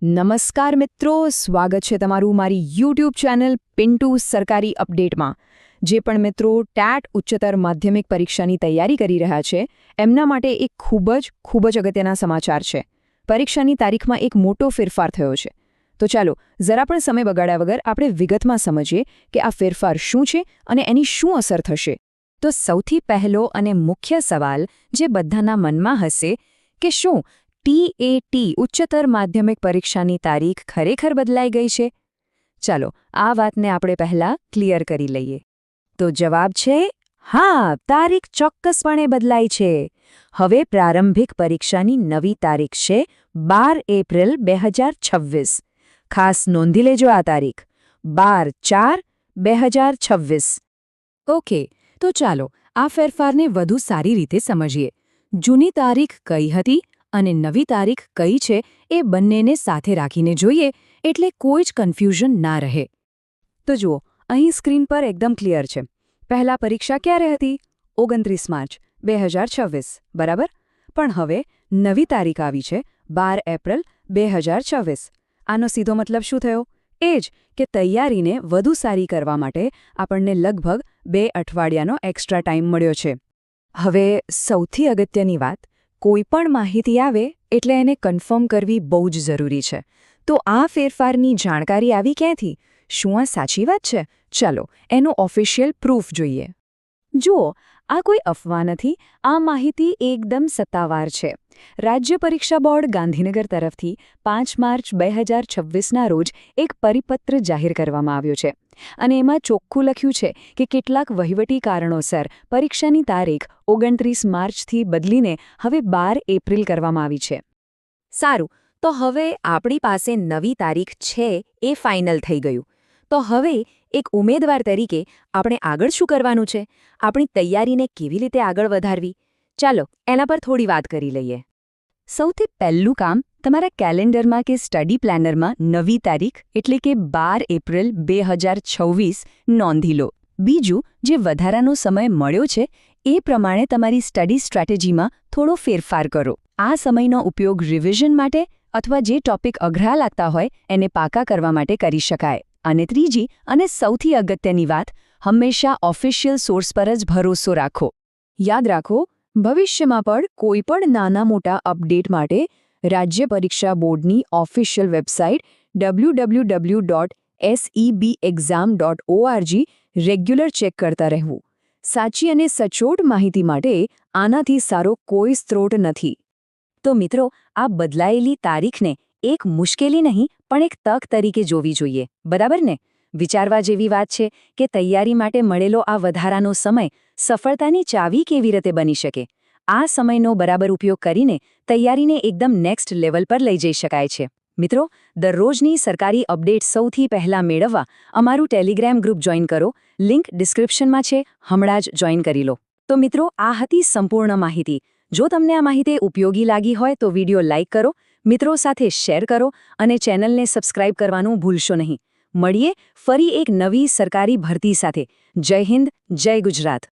નમસ્કાર મિત્રો, સ્વાગત છે તમારું મારી યુટ્યુબ ચેનલ પિન્ટુ સરકારી અપડેટમાં। જે પણ મિત્રો ટેટ ઉચ્ચતર માધ્યમિક પરીક્ષાની તૈયારી કરી રહ્યા છે એમના માટે એક ખૂબ જ અગત્યના સમાચાર છે। પરીક્ષાની તારીખમાં એક મોટો ફેરફાર થયો છે। તો ચાલો જરા પણ સમય બગાડ્યા વગર આપણે વિગતમાં સમજીએ કે આ ફેરફાર શું છે અને એની શું અસર થશે। તો સૌથી પહેલો અને મુખ્ય સવાલ જે બધાના મનમાં હશે કે શું TAT ઉચ્ચતર માધ્યમિક પરીક્ષાની તારીખ ખરેખર બદલાઈ ગઈ છે? ચાલો આ વાતને આપણે પહેલા ક્લિયર કરી લઈએ। તો જવાબ છે હા, તારીખ ચોક્કસપણે બદલાઈ છે। હવે પ્રારંભિક પરીક્ષાની નવી તારીખ છે 12 એપ્રિલ 2026। ખાસ નોંધી લેજો આ તારીખ 12/4/2026। ઓકે, તો ચાલો આ ફેરફારને વધુ સારી રીતે સમજીએ। જૂની તારીખ કઈ હતી અને નવી તારીખ કઈ છે એ બંનેને સાથે રાખીને જોઈએ એટલે કોઈ જ કન્ફ્યુઝન ના રહે। તો જુઓ, અહીં સ્ક્રીન પર એકદમ ક્લિયર છે। પહેલા પરીક્ષા ક્યારે હતી? 29 માર્ચ 2026, બરાબર? પણ હવે નવી તારીખ આવી છે 12 એપ્રિલ 2026। આનો સીધો મતલબ શું થયો? એ જ કે તૈયારીને વધુ સારી કરવા માટે આપણને લગભગ 2 અઠવાડિયાનો એક્સ્ટ્રા ટાઈમ મળ્યો છે। હવે સૌથી અગત્યની વાત, કોઈ પણ માહિતી આવે એટલે એને કન્ફર્મ કરવી બહુ જ જરૂરી છે। તો આ ફેરફારની જાણકારી આવી ક્યાંથી? શું આ સાચી વાત છે? ચાલો એનો ઓફિશિયલ પ્રૂફ જોઈએ। જુઓ, આ કોઈ અફવા નથી, આ માહિતી એકદમ સત્તાવાર છે। રાજ્ય પરીક્ષા બોર્ડ ગાંધીનગર તરફથી 5 માર્ચ 2026ના રોજ એક પરિપત્ર જાહેર કરવામાં આવ્યો છે અને એમાં ચોખ્ખું લખ્યું છે કે કેટલાક વહીવટી કારણોસર પરીક્ષાની તારીખ 29 માર્ચથી બદલીને હવે 12 એપ્રિલ કરવામાં આવી છે। સારું, તો હવે આપણી પાસે નવી તારીખ છે એ ફાઇનલ થઈ ગયું। તો હવે એક ઉમેદવાર તરીકે આપણે આગળ શું કરવાનું છે? આપણી તૈયારીને કેવી રીતે આગળ વધારવી? ચાલો એના પર થોડી વાત કરી લઈએ। સૌથી પહેલું કામ, તમારા કેલેન્ડરમાં કે સ્ટડી પ્લાનરમાં નવી તારીખ એટલે કે 12 એપ્રિલ 2026 નોંધી લો। બીજું, જે વધારાનો સમય મળ્યો છે એ પ્રમાણે તમારી સ્ટડી સ્ટ્રેટેજીમાં થોડો ફેરફાર કરો। આ સમયનો ઉપયોગ રિવિઝન માટે અથવા જે ટોપિક અઘરા લાગતા હોય એને પાકા કરવા માટે કરી શકાય। અને ત્રીજી અને સૌથી અગત્યની વાત, હંમેશા ઓફિશિયલ સોર્સ પર જ ભરોસો રાખો। યાદ રાખો, ભવિષ્યમાં પણ કોઈપણ નાના મોટા અપડેટ માટે રાજ્ય પરીક્ષા બોર્ડની official website www.sebexam.org regular check કરતા રહેવું। સાચી અને સચોટ માહિતી માટે આનાથી સારો કોઈ સ્ત્રોત નથી। તો મિત્રો, આ બદલાયેલી તારીખને એક મુશ્કેલી નહીં પણ એક તક તરીકે જોવી જોઈએ, બરાબર ને? વિચારવા જેવી વાત છે કે તૈયારી માટે મળેલો આ વધારાનો સમય સફળતાની ચાવી કેવી રીતે બની શકે। આ સમયનો બરાબર ઉપયોગ કરીને તૈયારીને એકદમ નેક્સ્ટ લેવલ પર લઈ જઈ શકાય છે। મિત્રો, દરરોજની સરકારી અપડેટ સૌથી પહેલાં મેળવવા અમારું ટેલિગ્રામ ગ્રુપ જોઈન કરો। લિંક ડિસ્ક્રિપ્શનમાં છે, હમણાં જ જોઈન કરી લો। તો મિત્રો, આ હતી સંપૂર્ણ માહિતી। જો તમને આ માહિતી ઉપયોગી લાગી હોય તો વિડીયો લાઇક કરો, મિત્રો સાથે શેર કરો અને ચેનલને સબસ્ક્રાઇબ કરવાનું ભૂલશો નહીં। મળીએ ફરી એક નવી સરકારી ભરતી સાથે। જય હિન્દ, જય ગુજરાત।